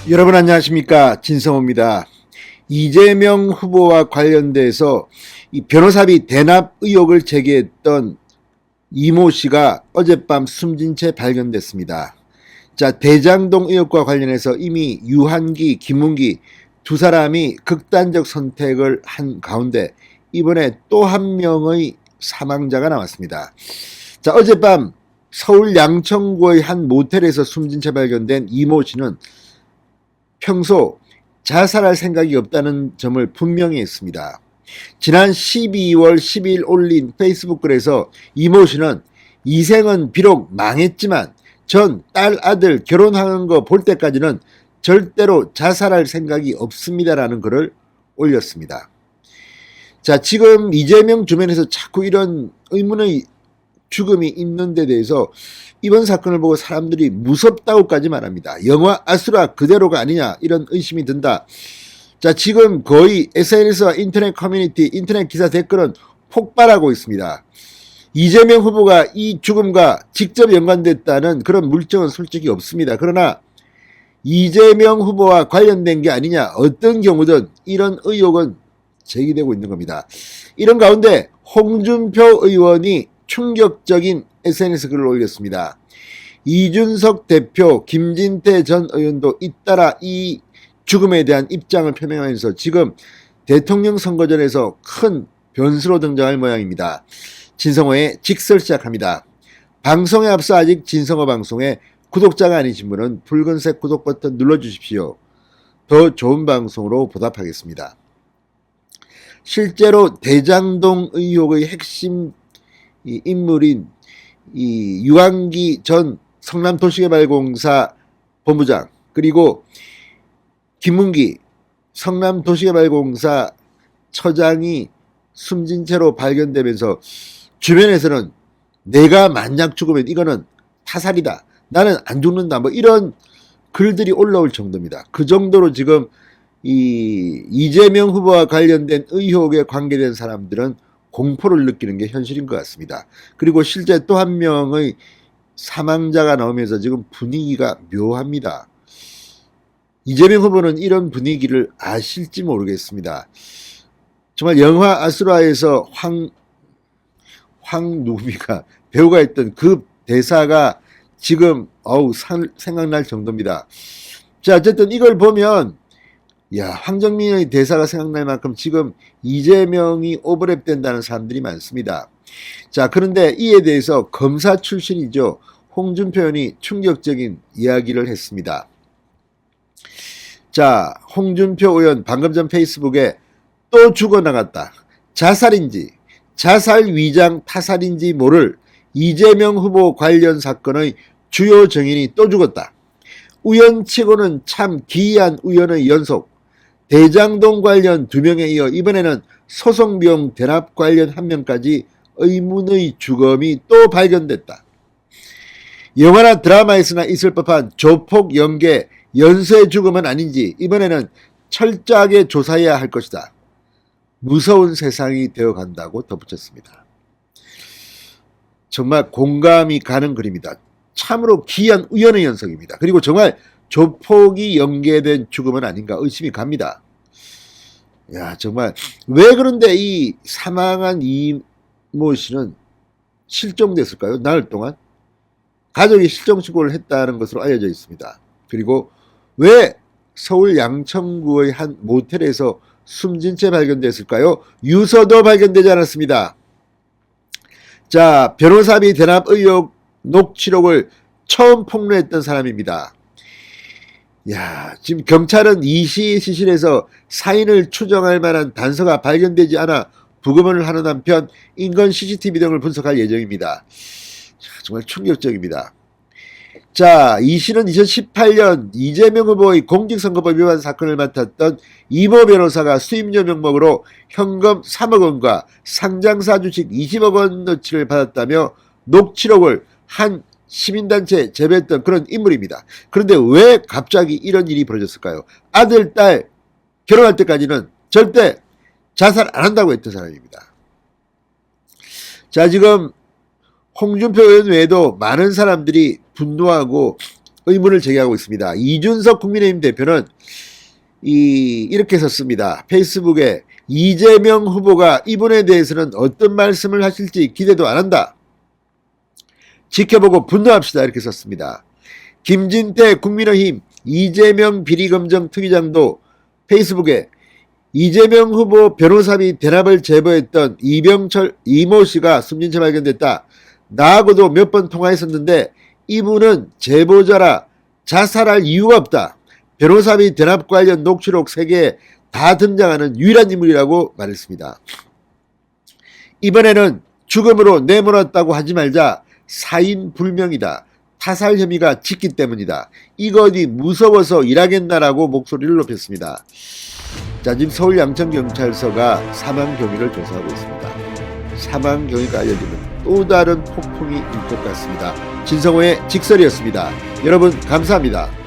여러분 안녕하십니까, 진성호입니다. 이재명 후보와 관련돼서 이 변호사비 대납 의혹을 제기했던 이모 씨가 어젯밤 숨진 채 발견됐습니다. 자, 대장동 의혹과 관련해서 이미 유한기, 김문기 두 사람이 극단적 선택을 한 가운데 이번에 또 한 명의 사망자가 나왔습니다. 자, 어젯밤 서울 양천구의 한 모텔에서 숨진 채 발견된 이모 씨는 평소 자살할 생각이 없다는 점을 분명히 했습니다. 지난 12월 10일 올린 페이스북 글에서 이모 씨는 이생은 비록 망했지만 전 딸 아들 결혼하는 거 볼 때까지는 절대로 자살할 생각이 없습니다라는 글을 올렸습니다. 자, 지금 이재명 주변에서 자꾸 이런 의문의 죽음이 있는 데 대해서 이번 사건을 보고 사람들이 무섭다고까지 말합니다. 영화 아수라 그대로가 아니냐 이런 의심이 든다. 자, 지금 거의 SNS와 인터넷 커뮤니티, 인터넷 기사 댓글은 폭발하고 있습니다. 이재명 후보가 이 죽음과 직접 연관됐다는 그런 물증은 솔직히 없습니다. 그러나 이재명 후보와 관련된 게 아니냐, 어떤 경우든 이런 의혹은 제기되고 있는 겁니다. 이런 가운데 홍준표 의원이 충격적인 SNS 글을 올렸습니다. 이준석 대표, 김진태 전 의원도 잇따라 이 죽음에 대한 입장을 표명하면서 지금 대통령 선거전에서 큰 변수로 등장할 모양입니다. 진성호의 직설 시작합니다. 방송에 앞서 아직 진성호 방송에 구독자가 아니신 분은 붉은색 구독 버튼 눌러주십시오. 더 좋은 방송으로 보답하겠습니다. 실제로 대장동 의혹의 핵심 인물인 이 유한기 전 성남도시개발공사 본부장, 그리고 김문기 성남도시개발공사 처장이 숨진 채로 발견되면서 주변에서는 내가 만약 죽으면 이거는 타살이다, 나는 안 죽는다, 뭐 이런 글들이 올라올 정도입니다. 그 정도로 지금 이재명 후보와 관련된 의혹에 관계된 사람들은 공포를 느끼는 게 현실인 것 같습니다. 그리고 실제 또 한 명의 사망자가 나오면서 지금 분위기가 묘합니다. 이재명 후보는 이런 분위기를 아실지 모르겠습니다. 정말 영화 아수라에서 누굽니까? 배우가 했던 그 대사가 지금 생각날 정도입니다. 자, 어쨌든 이걸 보면 황정민의 대사가 생각날 만큼 지금 이재명이 오버랩 된다는 사람들이 많습니다. 자, 그런데 이에 대해서 검사 출신이죠, 홍준표 의원이 충격적인 이야기를 했습니다. 자, 홍준표 의원 방금 전 페이스북에 또 죽어나갔다, 자살인지 자살 위장 타살인지 모를 이재명 후보 관련 사건의 주요 정인이 또 죽었다. 우연치고는 참 기이한 우연의 연속. 대장동 관련 2명에 이어 이번에는 소송비용 대납 관련 1명까지 의문의 죽음이 또 발견됐다. 영화나 드라마에서나 있을 법한 조폭 연계 연쇄 죽음은 아닌지 이번에는 철저하게 조사해야 할 것이다. 무서운 세상이 되어간다고 덧붙였습니다. 정말 공감이 가는 글입니다. 참으로 기이한 우연의 연속입니다. 그리고 정말 조폭이 연계된 죽음은 아닌가 의심이 갑니다. 정말 왜 그런데 이 사망한 이모 씨는 실종됐을까요? 나흘 동안 가족이 실종신고를 했다는 것으로 알려져 있습니다. 그리고 왜 서울 양천구의 한 모텔에서 숨진 채 발견됐을까요? 유서도 발견되지 않았습니다. 자, 변호사비 대납 의혹 녹취록을 처음 폭로했던 사람입니다. 지금 경찰은 이시 시신에서 사인을 추정할 만한 단서가 발견되지 않아 부검을 하는 한편 인근 CCTV 등을 분석할 예정입니다. 정말 충격적입니다. 자, 이 씨는 2018년 이재명 후보의 공직선거법 위반 사건을 맡았던 이모 변호사가 수임료 명목으로 현금 3억 원과 상장사 주식 20억 원어치를 받았다며 녹취록을 한 시민단체에 제보했던 그런 인물입니다. 그런데 왜 갑자기 이런 일이 벌어졌을까요? 아들, 딸 결혼할 때까지는 절대 자살 안 한다고 했던 사람입니다. 자, 지금 홍준표 의원 외에도 많은 사람들이 분노하고 의문을 제기하고 있습니다. 이준석 국민의힘 대표는 이렇게 썼습니다. 페이스북에 이재명 후보가 이분에 대해서는 어떤 말씀을 하실지 기대도 안 한다. 지켜보고 분노합시다. 이렇게 썼습니다. 김진태 국민의힘 이재명 비리검정 특위장도 페이스북에 이재명 후보 변호사비 대납을 제보했던 이병철 이모 씨가 숨진 채 발견됐다. 나하고도 몇 번 통화했었는데 이분은 제보자라 자살할 이유가 없다. 변호사비 대납 관련 녹취록 3개에 다 등장하는 유일한 인물이라고 말했습니다. 이번에는 죽음으로 내몰았다고 하지 말자. 사인 불명이다. 타살 혐의가 짙기 때문이다. 이거 어디 무서워서 일하겠나라고 목소리를 높였습니다. 자, 지금 서울 양천경찰서가 사망 경위를 조사하고 있습니다. 사망 경위가 알려지면 또 다른 폭풍이 일 것 같습니다. 진성호의 직설이었습니다. 여러분 감사합니다.